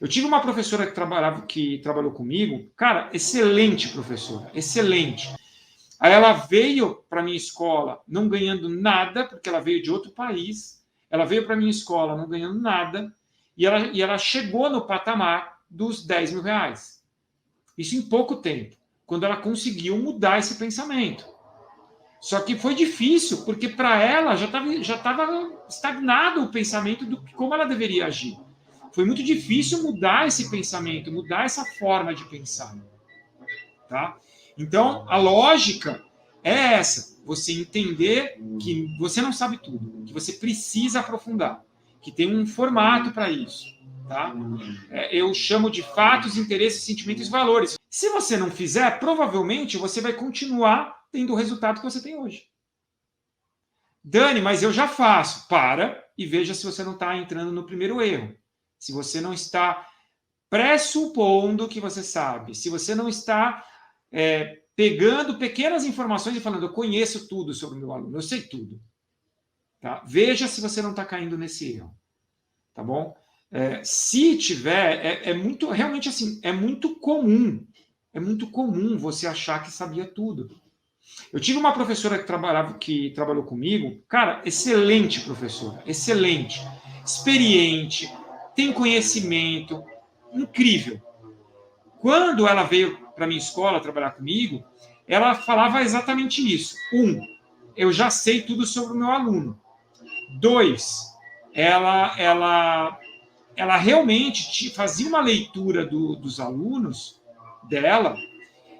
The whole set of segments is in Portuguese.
Eu tive uma professora que trabalhou comigo, cara, excelente professora, excelente. Aí ela veio para a minha escola não ganhando nada, porque ela veio de outro país. Ela veio para a minha escola não ganhando nada, e ela chegou no patamar dos 10 mil reais. Isso em pouco tempo, quando ela conseguiu mudar esse pensamento. Só que foi difícil, porque para ela já tava estagnado o pensamento do como ela deveria agir. Foi muito difícil mudar esse pensamento, mudar essa forma de pensar. Tá? Então, a lógica é essa: você entender que você não sabe tudo, que você precisa aprofundar, que tem um formato para isso. Tá? Eu chamo de fatos, interesses, sentimentos e valores. Se você não fizer, provavelmente você vai continuar tendo o resultado que você tem hoje. Dani, mas eu já faço. Para e veja se você não está entrando no primeiro erro. Se você não está pressupondo que você sabe. Se você não está pegando pequenas informações e falando, eu conheço tudo sobre o meu aluno, eu sei tudo. Tá? Veja se você não está caindo nesse erro. Tá bom? Se tiver, muito, realmente assim, é muito comum você achar que sabia tudo. Eu tive uma professora que trabalhou comigo, cara, excelente professora, excelente, experiente, tem conhecimento, incrível. Quando ela veio para minha escola trabalhar comigo, ela falava exatamente isso. Eu já sei tudo sobre o meu aluno. 2, ela realmente fazia uma leitura dos alunos dela,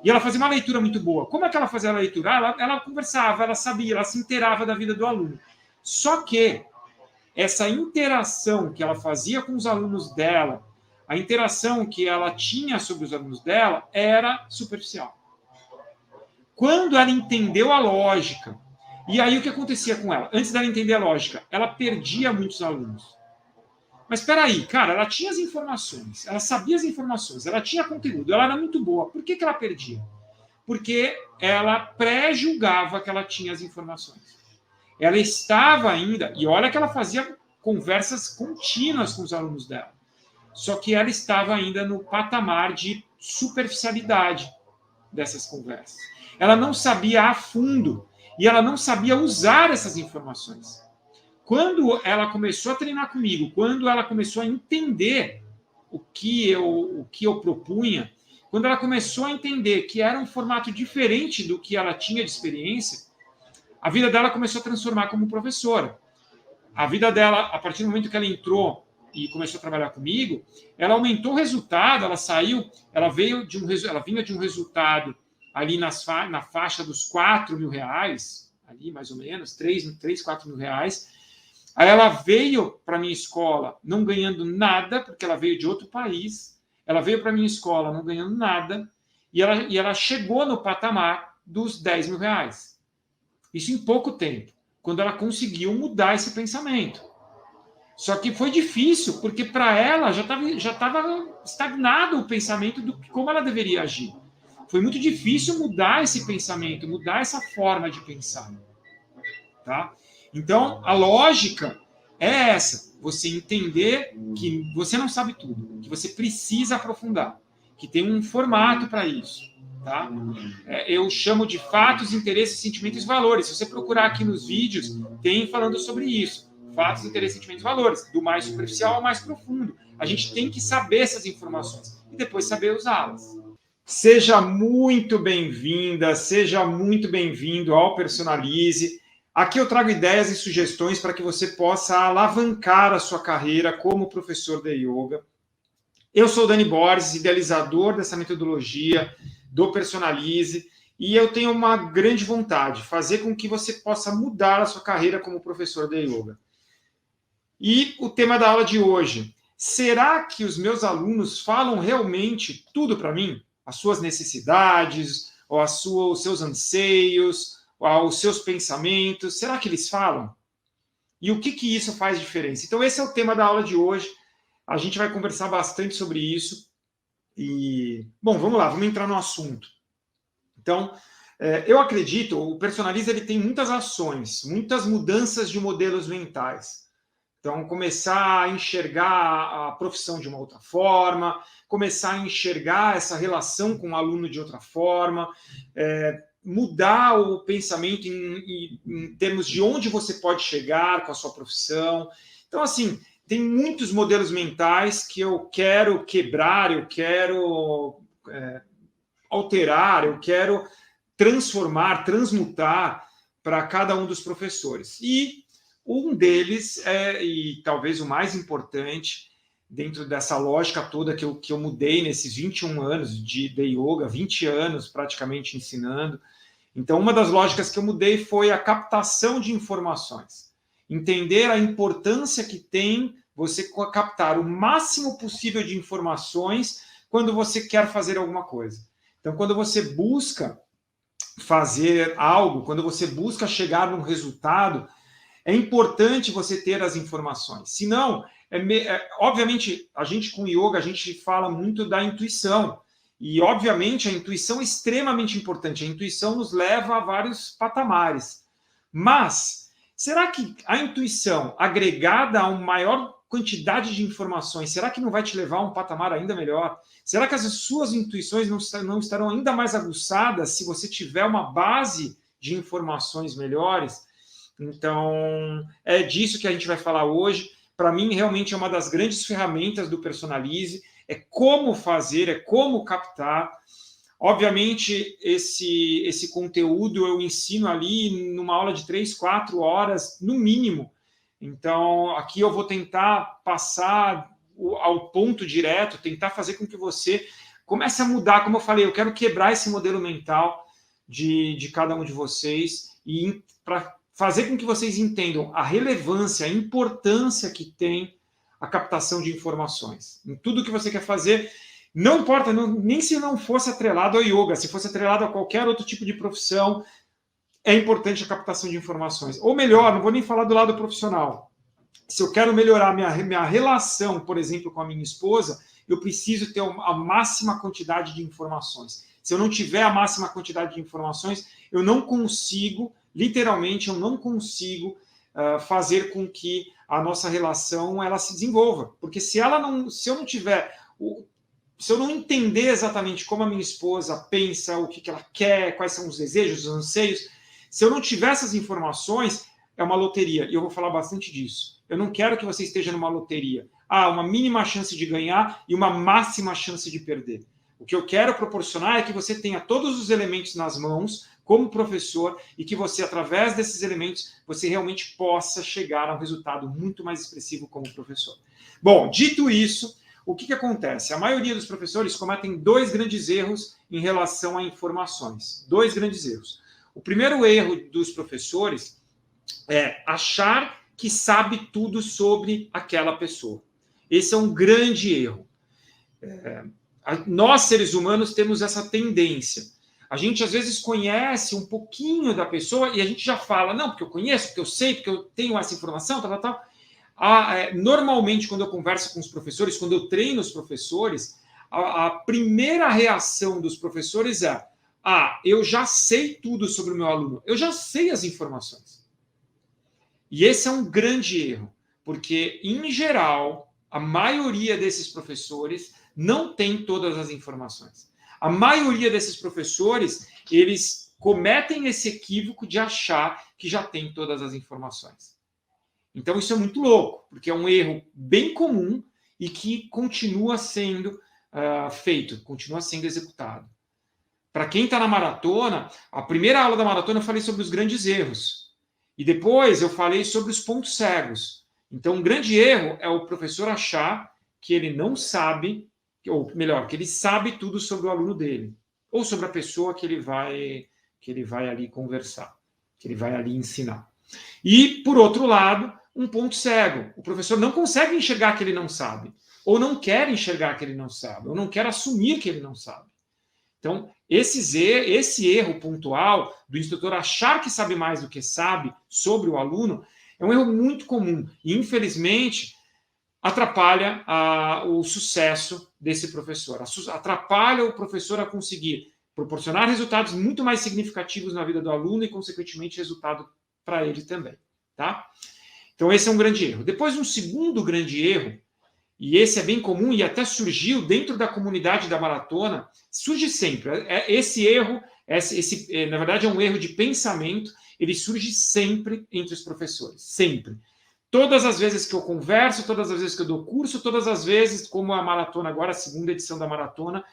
e ela fazia uma leitura muito boa. Como é que ela fazia a leitura? Ela conversava, ela sabia, ela se inteirava da vida do aluno. Só que essa interação que ela fazia com os alunos dela, a interação que ela tinha sobre os alunos dela, era superficial. Quando ela entendeu a lógica, e aí o que acontecia com ela? Antes dela entender a lógica, ela perdia muitos alunos. Mas espera aí, cara, ela tinha as informações, ela sabia as informações, ela tinha conteúdo, ela era muito boa. Por que ela perdia? Porque ela pré-julgava que ela tinha as informações. Ela estava ainda, e olha que ela fazia conversas contínuas com os alunos dela, só que ela estava ainda no patamar de superficialidade dessas conversas. Ela não sabia a fundo, e ela não sabia usar essas informações. Quando ela começou a treinar comigo, quando ela começou a entender o que eu propunha, quando ela começou a entender que era um formato diferente do que ela tinha de experiência, a vida dela começou a transformar como professora. A vida dela, a partir do momento que ela entrou e começou a trabalhar comigo, ela aumentou o resultado, ela vinha de um resultado ali na faixa dos 4 mil reais, ali mais ou menos, 3, 4 mil reais. Aí ela veio para a minha escola não ganhando nada, porque ela veio de outro país. Ela veio para a minha escola não ganhando nada, e ela chegou no patamar dos 10 mil reais. Isso em pouco tempo, quando ela conseguiu mudar esse pensamento. Só que foi difícil, porque para ela já tava estagnado o pensamento do como ela deveria agir. Foi muito difícil mudar esse pensamento, mudar essa forma de pensar. Tá? Então, a lógica é essa: você entender que você não sabe tudo, que você precisa aprofundar, que tem um formato para isso. Tá? Eu chamo de fatos, interesses, sentimentos e valores. Se você procurar aqui nos vídeos, tem falando sobre isso. Fatos, interesses, sentimentos e valores. Do mais superficial ao mais profundo. A gente tem que saber essas informações e depois saber usá-las. Seja muito bem-vinda, seja muito bem-vindo ao Personalize. Aqui eu trago ideias e sugestões para que você possa alavancar a sua carreira como professor de yoga. Eu sou o Dani Borges, idealizador dessa metodologia do Personalize, e eu tenho uma grande vontade, fazer com que você possa mudar a sua carreira como professor de yoga. E o tema da aula de hoje: será que os meus alunos falam realmente tudo para mim? As suas necessidades, ou os seus anseios, ou os seus pensamentos, será que eles falam? E o que isso faz diferença? Então esse é o tema da aula de hoje. A gente vai conversar bastante sobre isso. E, bom, vamos lá, vamos entrar no assunto. Então, eu acredito, o Personalize ele tem muitas ações, muitas mudanças de modelos mentais. Então, começar a enxergar a profissão de uma outra forma, começar a enxergar essa relação com o aluno de outra forma, mudar o pensamento em termos de onde você pode chegar com a sua profissão. Então, assim, tem muitos modelos mentais que eu quero quebrar, eu quero alterar, eu quero transformar, transmutar para cada um dos professores. E um deles, e talvez o mais importante, dentro dessa lógica toda que eu mudei nesses 21 anos de yoga, 20 anos praticamente ensinando. Então, uma das lógicas que eu mudei foi a captação de informações. Entender a importância que tem você captar o máximo possível de informações quando você quer fazer alguma coisa. Então, quando você busca fazer algo, quando você busca chegar num resultado, é importante você ter as informações. Senão, obviamente, a gente com yoga, a gente fala muito da intuição. E, obviamente, a intuição é extremamente importante. A intuição nos leva a vários patamares. Mas, será que a intuição, agregada a uma maior quantidade de informações, será que não vai te levar a um patamar ainda melhor? Será que as suas intuições não estarão ainda mais aguçadas se você tiver uma base de informações melhores? Então, é disso que a gente vai falar hoje. Para mim, realmente é uma das grandes ferramentas do Personalize, é como fazer, é como captar. Obviamente, esse conteúdo eu ensino ali numa aula de 3, 4 horas, no mínimo. Então, aqui eu vou tentar passar ao ponto direto, tentar fazer com que você comece a mudar. Como eu falei, eu quero quebrar esse modelo mental de cada um de vocês e para fazer com que vocês entendam a relevância, a importância que tem a captação de informações. Em tudo que você quer fazer, não importa, nem se não fosse atrelado ao yoga, se fosse atrelado a qualquer outro tipo de profissão, é importante a captação de informações. Ou melhor, não vou nem falar do lado profissional. Se eu quero melhorar minha relação, por exemplo, com a minha esposa, eu preciso ter a máxima quantidade de informações. Se eu não tiver a máxima quantidade de informações, eu não consigo, literalmente, eu não consigo fazer com que a nossa relação ela se desenvolva. Porque se eu não entender exatamente como a minha esposa pensa, o que ela quer, quais são os desejos, os anseios, se eu não tiver essas informações, é uma loteria. E eu vou falar bastante disso. Eu não quero que você esteja numa loteria. Uma mínima chance de ganhar e uma máxima chance de perder. O que eu quero proporcionar é que você tenha todos os elementos nas mãos, como professor, e que você, através desses elementos, você realmente possa chegar a um resultado muito mais expressivo como professor. Bom, dito isso, o que acontece? A maioria dos professores cometem 2 grandes erros em relação a informações. 2 grandes erros. O primeiro erro dos professores é achar que sabe tudo sobre aquela pessoa. Esse é um grande erro. Nós, seres humanos, temos essa tendência. A gente, às vezes, conhece um pouquinho da pessoa e a gente já fala, não, porque eu conheço, porque eu sei, porque eu tenho essa informação, tal. Normalmente, quando eu converso com os professores, quando eu treino os professores, a primeira reação dos professores é eu já sei tudo sobre o meu aluno, eu já sei as informações. E esse é um grande erro, porque, em geral, a maioria desses professores não tem todas as informações. A maioria desses professores, eles cometem esse equívoco de achar que já tem todas as informações. Então, isso é muito louco, porque é um erro bem comum e que continua sendo feito, continua sendo executado. Para quem está na maratona, a primeira aula da maratona eu falei sobre os grandes erros. E depois eu falei sobre os pontos cegos. Então, um grande erro é o professor achar que ele não sabe, ou melhor, que ele sabe tudo sobre o aluno dele, ou sobre a pessoa que ele vai ali conversar, que ele vai ali ensinar. E, por outro lado, um ponto cego. O professor não consegue enxergar que ele não sabe, ou não quer enxergar que ele não sabe, ou não quer assumir que ele não sabe. Então, esse erro pontual do instrutor achar que sabe mais do que sabe sobre o aluno é um erro muito comum e, infelizmente, atrapalha o sucesso desse professor, atrapalha o professor a conseguir proporcionar resultados muito mais significativos na vida do aluno e, consequentemente, resultado para ele também. Tá? Então, esse é um grande erro. Depois, um segundo grande erro, e esse é bem comum e até surgiu dentro da comunidade da maratona, surge sempre. Esse erro, na verdade, é um erro de pensamento, ele surge sempre entre os professores, sempre. Todas as vezes que eu converso, todas as vezes que eu dou curso, todas as vezes, como a maratona agora, a segunda edição da maratona,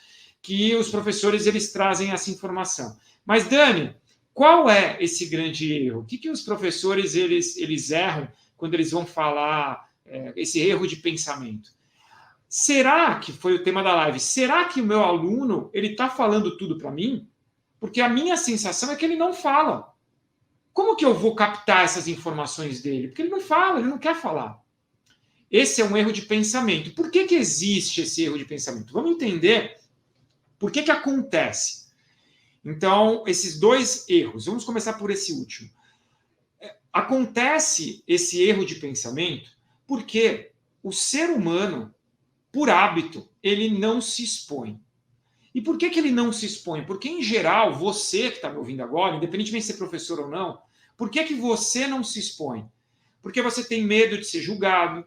que os professores eles trazem essa informação. Mas, Dani, qual é esse grande erro? O que os professores eles erram quando eles vão falar esse erro de pensamento? Será que foi o tema da live? Será que o meu aluno ele está falando tudo para mim? Porque a minha sensação é que ele não fala. Como que eu vou captar essas informações dele? Porque ele não fala, ele não quer falar. Esse é um erro de pensamento. Por que existe esse erro de pensamento? Vamos entender por que acontece. Então, esses dois erros. Vamos começar por esse último. Acontece esse erro de pensamento porque o ser humano, por hábito, ele não se expõe. E por que ele não se expõe? Porque, em geral, você que está me ouvindo agora, independentemente de ser professor ou não, por que você não se expõe? Porque você tem medo de ser julgado,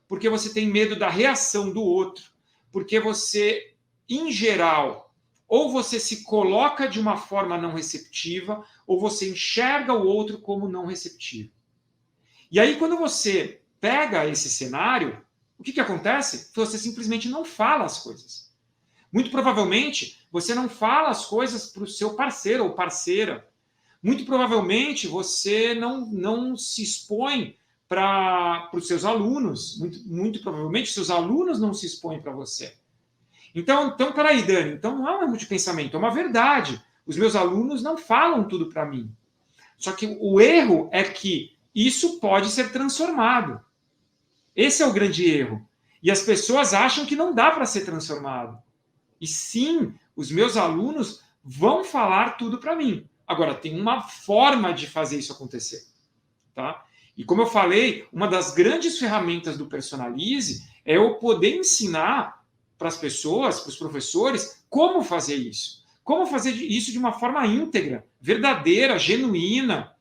porque você tem medo da reação do outro, porque você, em geral, ou você se coloca de uma forma não receptiva, ou você enxerga o outro como não receptivo. E aí, quando você pega esse cenário, o que acontece? Você simplesmente não fala as coisas. Muito provavelmente, você não fala as coisas para o seu parceiro ou parceira. Muito provavelmente, você não se expõe para os seus alunos. Muito provavelmente, seus alunos não se expõem para você. Então, peraí, Dani, então não é um erro de pensamento, é uma verdade. Os meus alunos não falam tudo para mim. Só que o erro é que isso pode ser transformado. Esse é o grande erro. E as pessoas acham que não dá para ser transformado. E sim, os meus alunos vão falar tudo para mim. Agora, tem uma forma de fazer isso acontecer. Tá? E como eu falei, uma das grandes ferramentas do Personalize é eu poder ensinar para as pessoas, para os professores, como fazer isso. Como fazer isso de uma forma íntegra, verdadeira, genuína.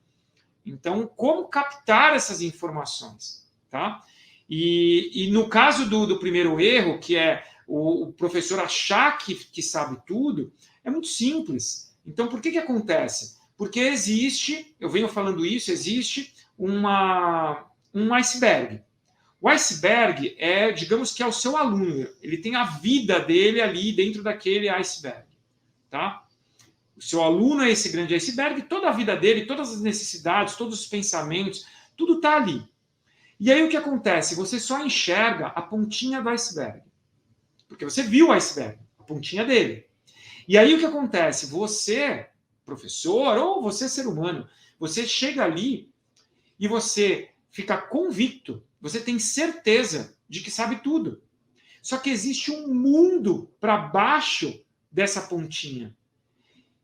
Então, como captar essas informações. Tá? E no caso do primeiro erro, que é o professor achar que sabe tudo, é muito simples. Então, por que acontece? Porque existe, eu venho falando isso, existe um iceberg. O iceberg é, digamos que é o seu aluno, ele tem a vida dele ali dentro daquele iceberg. Tá? O seu aluno é esse grande iceberg, toda a vida dele, todas as necessidades, todos os pensamentos, tudo está ali. E aí o que acontece? Você só enxerga a pontinha do iceberg. Porque você viu o iceberg, a pontinha dele. E aí o que acontece? Você, professor, ou você, ser humano, você chega ali e você fica convicto, você tem certeza de que sabe tudo. Só que existe um mundo para baixo dessa pontinha.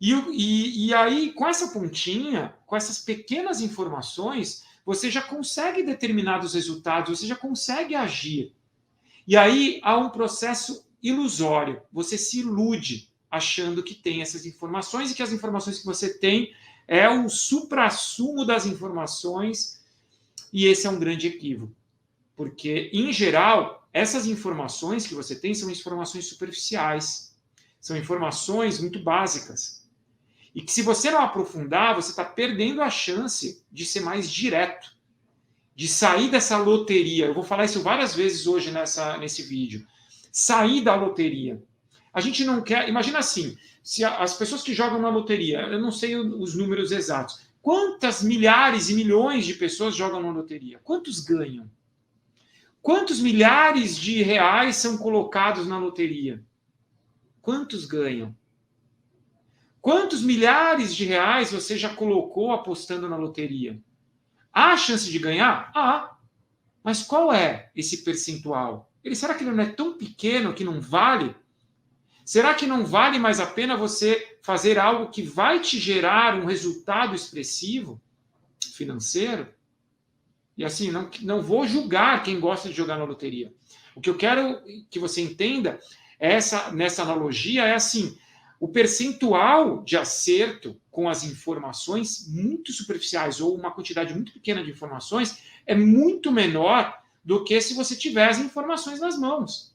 E aí, com essa pontinha, com essas pequenas informações, você já consegue determinados resultados, você já consegue agir. E aí há um processo ilusório. Você se ilude achando que tem essas informações e que as informações que você tem é o suprassumo das informações, e esse é um grande equívoco. Porque, em geral, essas informações que você tem são informações superficiais, são informações muito básicas. E que se você não aprofundar, você está perdendo a chance de ser mais direto, de sair dessa loteria. Eu vou falar isso várias vezes hoje nesse vídeo. Sair da loteria. A gente não quer... Imagina assim, se as pessoas que jogam na loteria, eu não sei os números exatos, quantas milhares e milhões de pessoas jogam na loteria? Quantos ganham? Quantos milhares de reais são colocados na loteria? Quantos ganham? Quantos milhares de reais você já colocou apostando na loteria? Há chance de ganhar? Há. Mas qual é esse percentual? Será que ele não é tão pequeno que não vale? Será que não vale mais a pena você fazer algo que vai te gerar um resultado expressivo financeiro? E assim, não vou julgar quem gosta de jogar na loteria. O que eu quero que você entenda nessa analogia é assim, o percentual de acerto com as informações muito superficiais ou uma quantidade muito pequena de informações é muito menor do que se você tiver as informações nas mãos.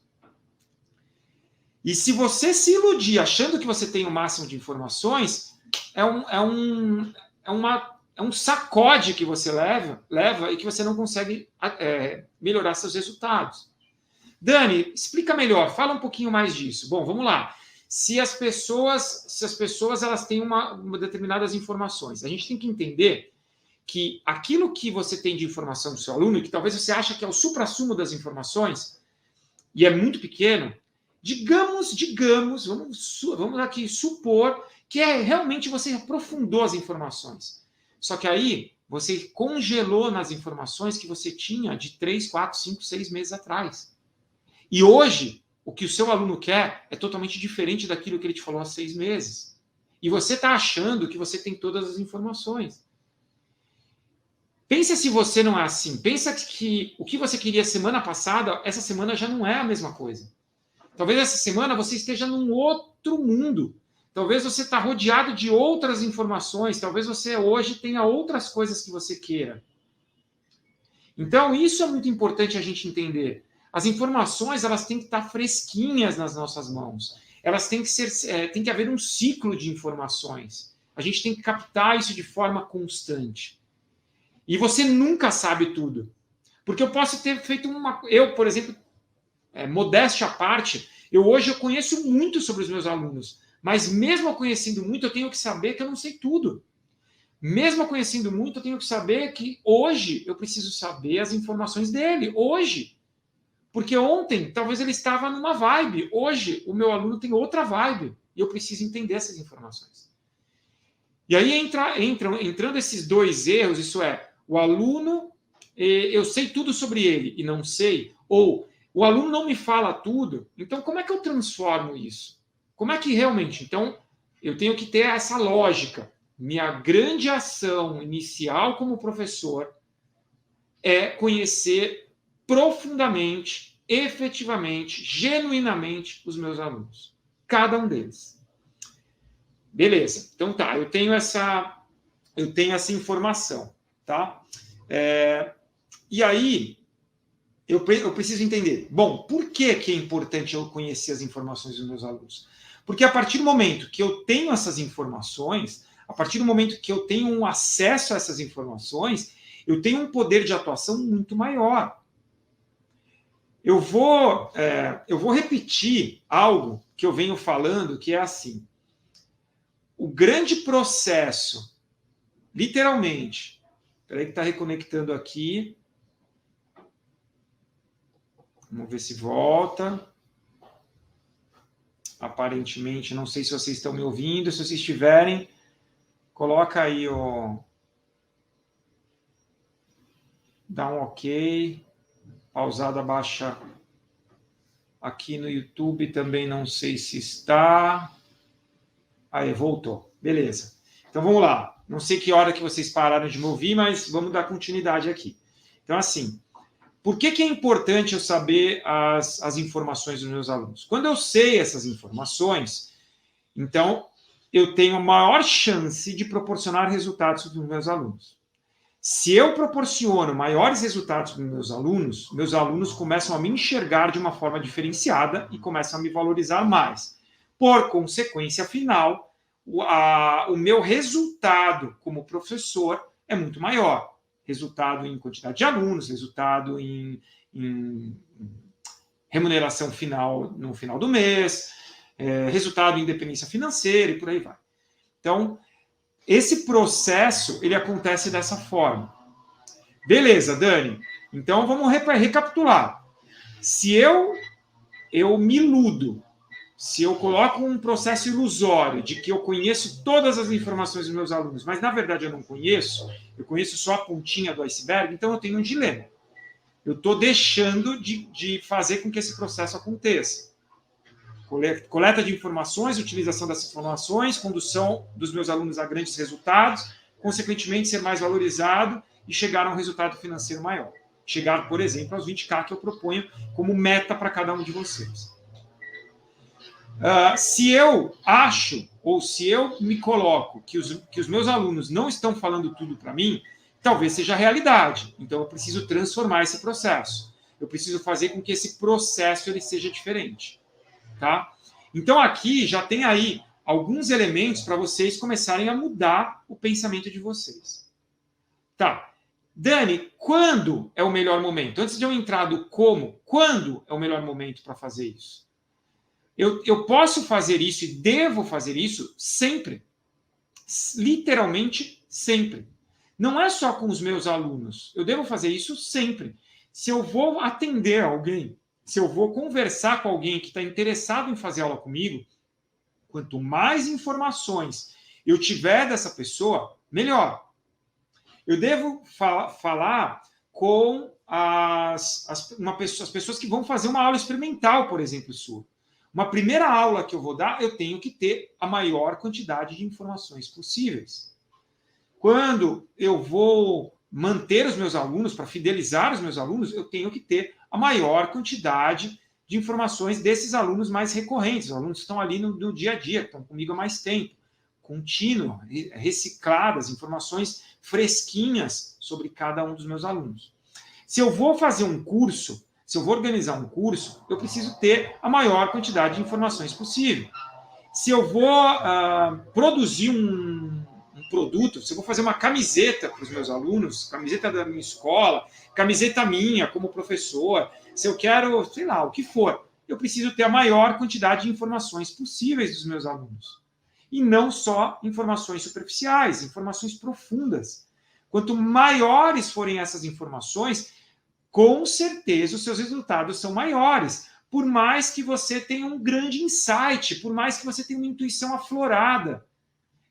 E se você se iludir achando que você tem o máximo de informações, é um sacode que você leva e que você não consegue melhorar seus resultados. Dani, explica melhor, fala um pouquinho mais disso. Bom, vamos lá. Se as pessoas elas têm uma determinadas informações, a gente tem que entender que aquilo que você tem de informação do seu aluno, que talvez você ache que é o suprassumo das informações, e é muito pequeno, digamos, vamos aqui supor que realmente você aprofundou as informações. Só que aí você congelou nas informações que você tinha de 3, 4, 5, 6 meses atrás. E hoje, o que o seu aluno quer é totalmente diferente daquilo que ele te falou há 6 meses. E você está achando que você tem todas as informações. Pensa se você não é assim. Pensa que o que você queria semana passada, essa semana já não é a mesma coisa. Talvez essa semana você esteja num outro mundo. Talvez você está rodeado de outras informações. Talvez você hoje tenha outras coisas que você queira. Então, isso é muito importante a gente entender. As informações elas têm que estar fresquinhas nas nossas mãos. Elas têm que tem que haver um ciclo de informações. A gente tem que captar isso de forma constante. E você nunca sabe tudo. Porque eu posso ter feito eu, por exemplo, modéstia à parte, hoje eu conheço muito sobre os meus alunos. Mas mesmo conhecendo muito, eu tenho que saber que eu não sei tudo. Mesmo conhecendo muito, eu tenho que saber que hoje eu preciso saber as informações dele. Hoje. Porque ontem, talvez ele estava numa vibe. Hoje, o meu aluno tem outra vibe. E eu preciso entender essas informações. E aí entrando esses dois erros, isso é, o aluno, eu sei tudo sobre ele e não sei, ou o aluno não me fala tudo, então como é que eu transformo isso? Como é que realmente? Então, eu tenho que ter essa lógica. Minha grande ação inicial como professor é conhecer profundamente, efetivamente, genuinamente os meus alunos. Cada um deles. Beleza. Então tá, eu tenho essa informação, tá? E aí, eu preciso entender. Bom, por que é importante eu conhecer as informações dos meus alunos? Porque a partir do momento que eu tenho essas informações, a partir do momento que eu tenho um acesso a essas informações, eu tenho um poder de atuação muito maior. Eu vou repetir algo que eu venho falando, que é assim. O grande processo, literalmente, espera aí que está reconectando aqui. Vamos ver se volta. Aparentemente, não sei se vocês estão me ouvindo. Se vocês estiverem, coloca aí dá um ok. Pausada baixa aqui no YouTube também não sei se está. Aí, voltou. Beleza. Então, vamos lá. Não sei que hora que vocês pararam de me ouvir, mas vamos dar continuidade aqui. Então, assim, por que é importante eu saber as informações dos meus alunos? Quando eu sei essas informações, então, eu tenho a maior chance de proporcionar resultados para os meus alunos. Se eu proporciono maiores resultados para os meus alunos começam a me enxergar de uma forma diferenciada e começam a me valorizar mais. Por consequência final, o meu resultado como professor é muito maior. Resultado em quantidade de alunos, resultado em remuneração final no final do mês, resultado em independência financeira e por aí vai. Então, esse processo, ele acontece dessa forma. Beleza, Dani. Então, vamos recapitular. Se eu me iludo, se eu coloco um processo ilusório de que eu conheço todas as informações dos meus alunos, mas, na verdade, eu não conheço, eu conheço só a pontinha do iceberg, então eu tenho um dilema. Eu estou deixando de fazer com que esse processo aconteça. Coleta de informações, utilização dessas informações, condução dos meus alunos a grandes resultados, consequentemente ser mais valorizado e chegar a um resultado financeiro maior. Chegar, por exemplo, aos 20K que eu proponho como meta para cada um de vocês. Se eu acho, ou se eu me coloco que os meus alunos não estão falando tudo para mim, talvez seja a realidade. Então, eu preciso transformar esse processo. Eu preciso fazer com que esse processo ele seja diferente. Tá? Então, aqui já tem aí alguns elementos para vocês começarem a mudar o pensamento de vocês. Tá. Dani, quando é o melhor momento? Antes de eu entrar do como, quando é o melhor momento para fazer isso? Eu posso fazer isso e devo fazer isso sempre. Literalmente sempre. Não é só com os meus alunos. Eu devo fazer isso sempre. Se eu vou atender alguém, se eu vou conversar com alguém que está interessado em fazer aula comigo, quanto mais informações eu tiver dessa pessoa, melhor. Eu devo falar com as pessoas que vão fazer uma aula experimental, por exemplo, sua. Uma primeira aula que eu vou dar, eu tenho que ter a maior quantidade de informações possíveis. Quando eu vou manter os meus alunos, para fidelizar os meus alunos, eu tenho que ter a maior quantidade de informações desses alunos mais recorrentes. Os alunos que estão ali no dia a dia, estão comigo há mais tempo. Contínuo, recicladas, informações fresquinhas sobre cada um dos meus alunos. Se eu vou fazer um curso, se eu vou organizar um curso, eu preciso ter a maior quantidade de informações possível. Se eu vou produzir um produto, se eu vou fazer uma camiseta para os meus alunos, camiseta da minha escola, camiseta minha como professor, se eu quero, sei lá, o que for, eu preciso ter a maior quantidade de informações possíveis dos meus alunos. E não só informações superficiais, informações profundas. Quanto maiores forem essas informações, com certeza os seus resultados são maiores. Por mais que você tenha um grande insight, por mais que você tenha uma intuição aflorada,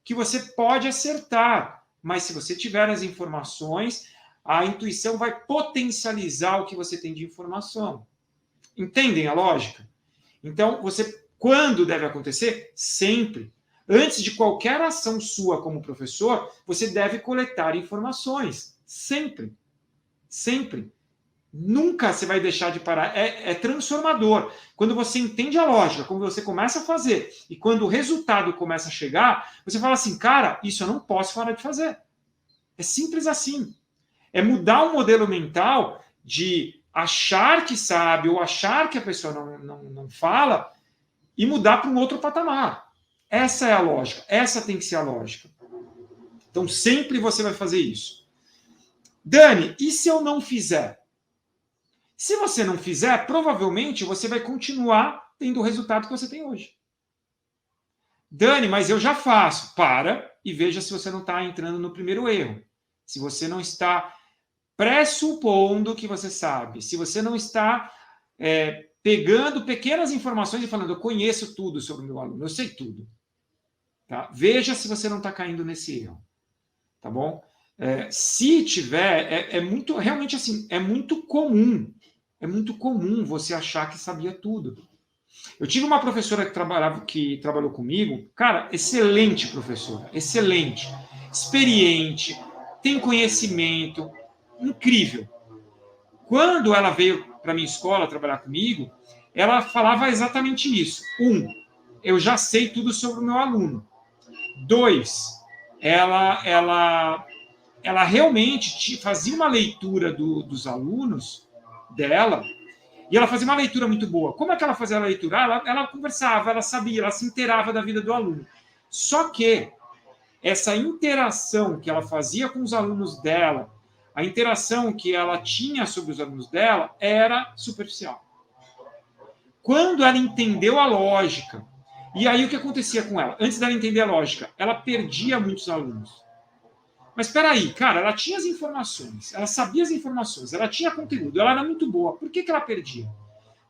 que você pode acertar. Mas se você tiver as informações, a intuição vai potencializar o que você tem de informação. Entendem a lógica? Então, quando deve acontecer? Sempre. Antes de qualquer ação sua como professor, você deve coletar informações. Sempre. Sempre. Nunca você vai deixar de parar. É transformador. Quando você entende a lógica, quando você começa a fazer, e quando o resultado começa a chegar, você fala assim, cara, isso eu não posso parar de fazer. É simples assim. É mudar o modelo mental de achar que sabe ou achar que a pessoa não fala e mudar para um outro patamar. Essa é a lógica. Essa tem que ser a lógica. Então, sempre você vai fazer isso. Dani, e se eu não fizer? Se você não fizer, provavelmente você vai continuar tendo o resultado que você tem hoje. Dani, mas eu já faço. Para e veja se você não está entrando no primeiro erro. Se você não está pressupondo que você sabe. Se você não está pegando pequenas informações e falando, eu conheço tudo sobre o meu aluno, eu sei tudo. Tá? Veja se você não está caindo nesse erro. Tá bom? Se tiver, muito, realmente assim, é muito comum. É muito comum você achar que sabia tudo. Eu tive uma professora que trabalhou comigo, cara, excelente professora, excelente, experiente, tem conhecimento, incrível. Quando ela veio para a minha escola trabalhar comigo, ela falava exatamente isso. 1, eu já sei tudo sobre o meu aluno. 2, ela realmente fazia uma leitura dos alunos dela, e ela fazia uma leitura muito boa. Como é que ela fazia a leitura? Ela conversava, ela sabia, ela se inteirava da vida do aluno. Só que essa interação que ela fazia com os alunos dela, a interação que ela tinha sobre os alunos dela, era superficial. Quando ela entendeu a lógica, e aí o que acontecia com ela? Antes dela entender a lógica, ela perdia muitos alunos. Mas espera aí, cara, ela tinha as informações, ela sabia as informações, ela tinha conteúdo, ela era muito boa. Por que ela perdia?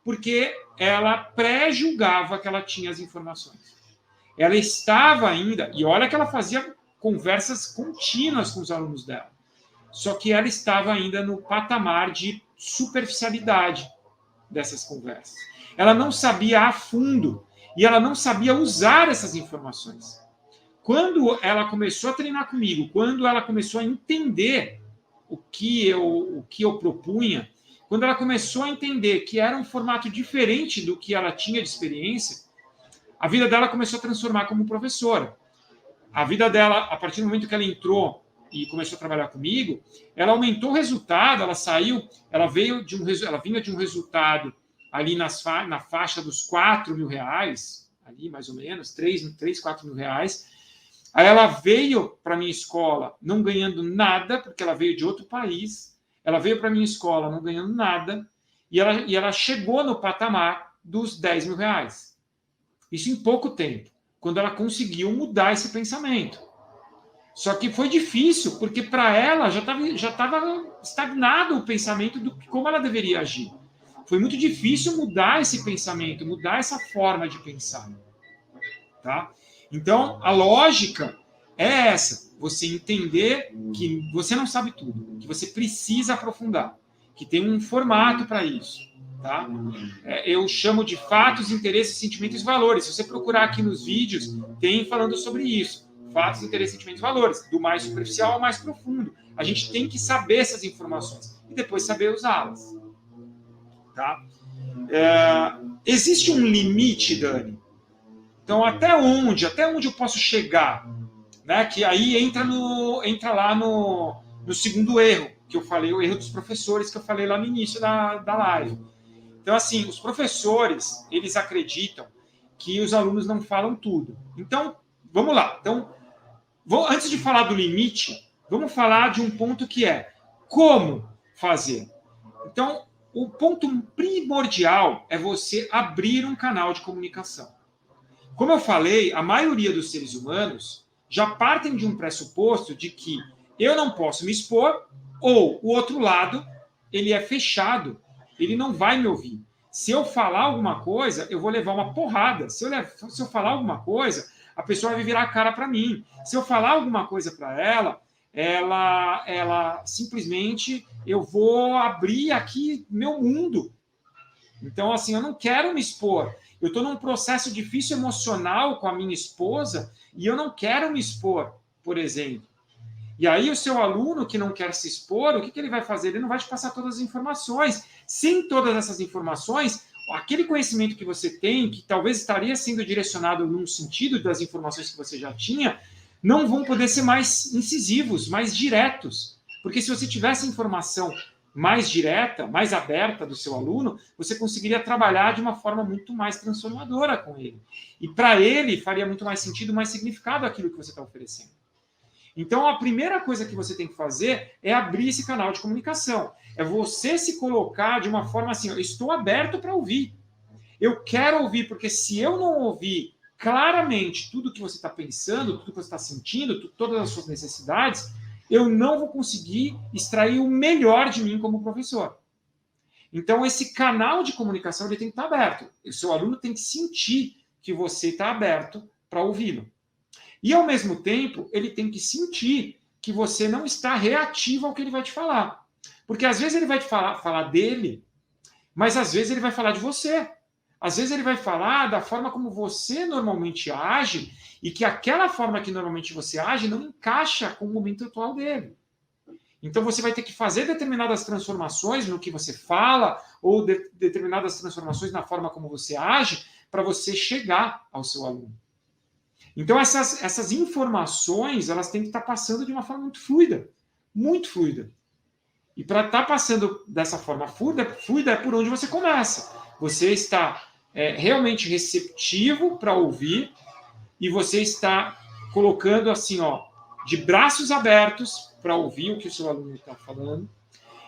Porque ela pré-julgava que ela tinha as informações. Ela estava ainda, e olha que ela fazia conversas contínuas com os alunos dela, só que ela estava ainda no patamar de superficialidade dessas conversas. Ela não sabia a fundo, e ela não sabia usar essas informações. Quando ela começou a treinar comigo, quando ela começou a entender o que eu propunha, quando ela começou a entender que era um formato diferente do que ela tinha de experiência, a vida dela começou a transformar como professora. A vida dela, a partir do momento que ela entrou e começou a trabalhar comigo, ela aumentou o resultado, ela vinha de um resultado ali na faixa dos R$ 4.000, ali mais ou menos, 4 mil reais. Aí ela veio para a minha escola não ganhando nada, porque ela veio de outro país, ela veio para a minha escola não ganhando nada, e ela chegou no patamar dos R$ 10.000. Isso em pouco tempo, quando ela conseguiu mudar esse pensamento. Só que foi difícil, porque para ela já estava estagnado o pensamento de como ela deveria agir. Foi muito difícil mudar esse pensamento, mudar essa forma de pensar. Tá? Então, a lógica é essa. Você entender que você não sabe tudo, que você precisa aprofundar, que tem um formato para isso. Tá? Eu chamo de fatos, interesses, sentimentos e valores. Se você procurar aqui nos vídeos, tem falando sobre isso. Fatos, interesses, sentimentos e valores. Do mais superficial ao mais profundo. A gente tem que saber essas informações e depois saber usá-las. Tá? Existe um limite, Dani. Então, até onde eu posso chegar? Né? Que aí entra lá no segundo erro, que eu falei, o erro dos professores, que eu falei lá no início da live. Então, assim, os professores, eles acreditam que os alunos não falam tudo. Então, vamos lá. Então, antes de falar do limite, vamos falar de um ponto que é como fazer. Então, o ponto primordial é você abrir um canal de comunicação. Como eu falei, a maioria dos seres humanos já partem de um pressuposto de que eu não posso me expor, ou o outro lado, ele é fechado, ele não vai me ouvir. Se eu falar alguma coisa, eu vou levar uma porrada. Se eu falar alguma coisa, a pessoa vai virar a cara para mim. Se eu falar alguma coisa para ela simplesmente, eu vou abrir aqui meu mundo. Então, assim, eu não quero me expor. Eu estou num processo difícil emocional com a minha esposa e eu não quero me expor, por exemplo. E aí o seu aluno que não quer se expor, o que ele vai fazer? Ele não vai te passar todas as informações. Sem todas essas informações, aquele conhecimento que você tem, que talvez estaria sendo direcionado num sentido das informações que você já tinha, não vão poder ser mais incisivos, mais diretos. Porque se você tivesse informação mais direta, mais aberta do seu aluno, você conseguiria trabalhar de uma forma muito mais transformadora com ele. E para ele faria muito mais sentido, mais significado aquilo que você está oferecendo. Então, a primeira coisa que você tem que fazer é abrir esse canal de comunicação. É você se colocar de uma forma assim, eu estou aberto para ouvir. Eu quero ouvir, porque se eu não ouvir claramente tudo que você está pensando, tudo que você está sentindo, todas as suas necessidades, eu não vou conseguir extrair o melhor de mim como professor. Então, esse canal de comunicação ele tem que estar aberto. O seu aluno tem que sentir que você está aberto para ouvi-lo. E, ao mesmo tempo, ele tem que sentir que você não está reativo ao que ele vai te falar. Porque, às vezes, ele vai te falar dele, mas, às vezes, ele vai falar de você. Às vezes, ele vai falar da forma como você normalmente age e que aquela forma que normalmente você age não encaixa com o momento atual dele. Então, você vai ter que fazer determinadas transformações no que você fala ou determinadas transformações na forma como você age para você chegar ao seu aluno. Então, essas informações elas têm que estar passando de uma forma muito fluida. Muito fluida. E para estar passando dessa forma fluida é por onde você começa. Você está realmente receptivo para ouvir e você está colocando assim, ó, de braços abertos para ouvir o que o seu aluno está falando.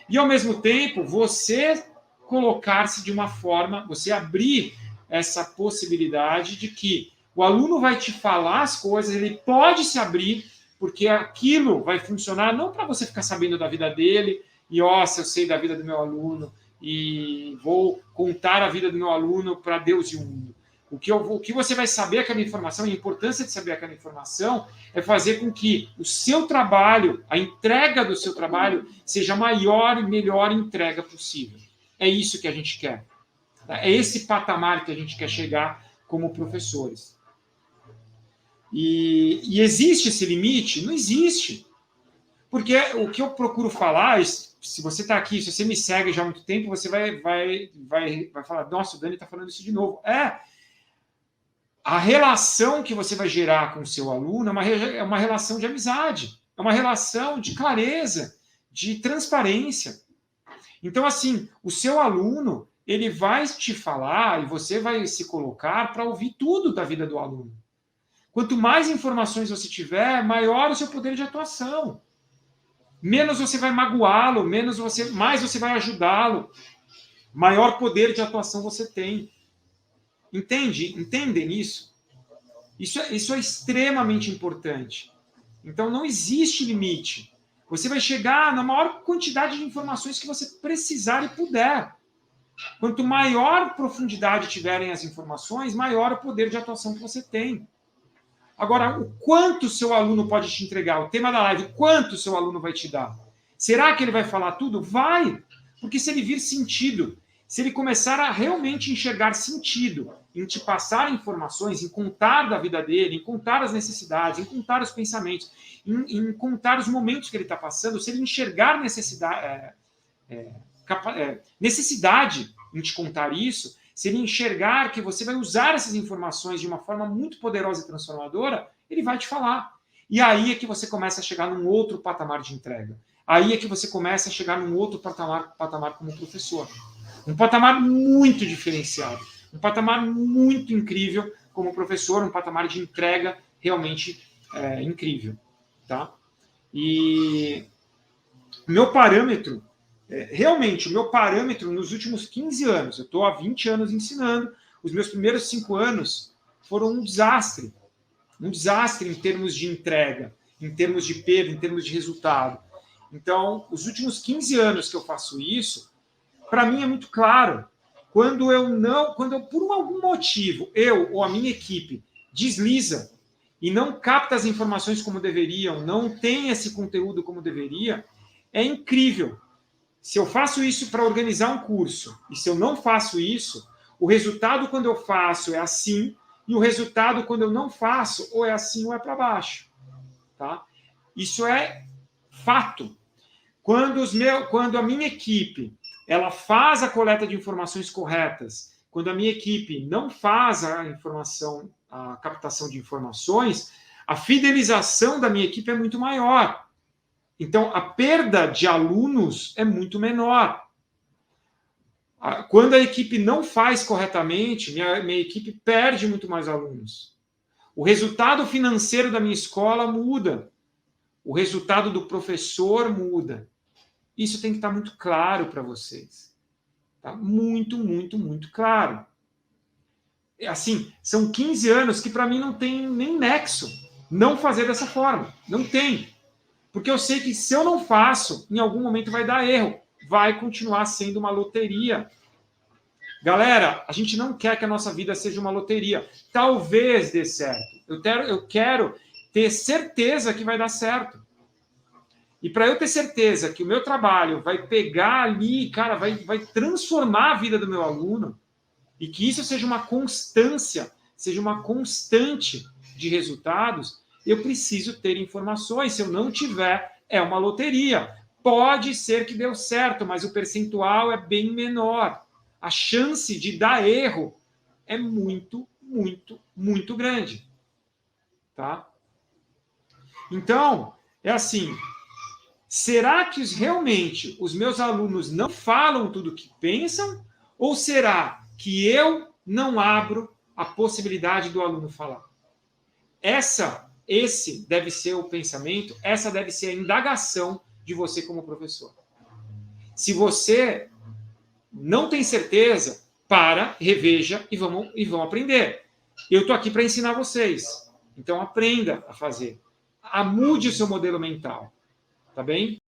E, ao mesmo tempo, você colocar-se de uma forma, você abrir essa possibilidade de que o aluno vai te falar as coisas, ele pode se abrir, porque aquilo vai funcionar não para você ficar sabendo da vida dele, e, ó, se eu sei da vida do meu aluno, e vou contar a vida do meu aluno para Deus e o mundo. O que você vai saber aquela informação, e a importância de saber aquela informação, é fazer com que o seu trabalho, a entrega do seu trabalho, seja a maior e melhor entrega possível. É isso que a gente quer. É esse patamar que a gente quer chegar como professores. E existe esse limite? Não existe. Porque o que eu procuro falar, se você está aqui, se você me segue já há muito tempo, você vai falar, nossa, o Dani está falando isso de novo. A relação que você vai gerar com o seu aluno é uma relação de amizade. É uma relação de clareza, de transparência. Então, assim, o seu aluno, ele vai te falar e você vai se colocar para ouvir tudo da vida do aluno. Quanto mais informações você tiver, maior o seu poder de atuação. Menos você vai magoá-lo, mais você vai ajudá-lo. Maior poder de atuação você tem. Entendem isso? Isso é extremamente importante. Então, não existe limite. Você vai chegar na maior quantidade de informações que você precisar e puder. Quanto maior profundidade tiverem as informações, maior o poder de atuação que você tem. Agora, o quanto o seu aluno pode te entregar? O tema da live, o quanto o seu aluno vai te dar? Será que ele vai falar tudo? Vai! Porque se ele vir sentido, se ele começar a realmente enxergar sentido em te passar informações, em contar da vida dele, em contar as necessidades, em contar os pensamentos, em contar os momentos que ele está passando, se ele enxergar necessidade em te contar isso, se ele enxergar que você vai usar essas informações de uma forma muito poderosa e transformadora, ele vai te falar. E aí é que você começa a chegar num outro patamar de entrega. Aí é que você começa a chegar num outro patamar como professor. Um patamar muito diferenciado. Um patamar muito incrível como professor, um patamar de entrega realmente incrível. Tá? E meu parâmetro, realmente, o meu parâmetro nos últimos 15 anos, eu estou há 20 anos ensinando, os meus primeiros 5 anos foram um desastre em termos de entrega, em termos de perda, em termos de resultado. Então, os últimos 15 anos que eu faço isso, para mim é muito claro. Quando por algum motivo, eu ou a minha equipe desliza e não capta as informações como deveriam, não tem esse conteúdo como deveria, é incrível. Se eu faço isso para organizar um curso, e se eu não faço isso, o resultado quando eu faço é assim, e o resultado quando eu não faço, ou é assim ou é para baixo. Tá? Isso é fato. Quando a minha equipe ela faz a coleta de informações corretas, quando a minha equipe não faz a captação de informações, a fidelização da minha equipe é muito maior. Então, a perda de alunos é muito menor. Quando a equipe não faz corretamente, minha equipe perde muito mais alunos. O resultado financeiro da minha escola muda. O resultado do professor muda. Isso tem que estar muito claro para vocês. Tá? Muito, muito, muito claro. Assim, são 15 anos que para mim não tem nem nexo não fazer dessa forma. Não tem. Porque eu sei que se eu não faço, em algum momento vai dar erro. Vai continuar sendo uma loteria. Galera, a gente não quer que a nossa vida seja uma loteria. Talvez dê certo. Eu quero ter certeza que vai dar certo. E para eu ter certeza que o meu trabalho vai pegar ali, cara, vai transformar a vida do meu aluno, e que isso seja uma constância, seja uma constante de resultados, eu preciso ter informações. Se eu não tiver, é uma loteria. Pode ser que deu certo, mas o percentual é bem menor. A chance de dar erro é muito, muito, muito grande. Tá? Então, é assim, será que realmente os meus alunos não falam tudo o que pensam? Ou será que eu não abro a possibilidade do aluno falar? Esse deve ser o pensamento, essa deve ser a indagação de você como professor. Se você não tem certeza, reveja e vão aprender. Eu estou aqui para ensinar vocês. Então aprenda a fazer. Mude o seu modelo mental. Tá bem?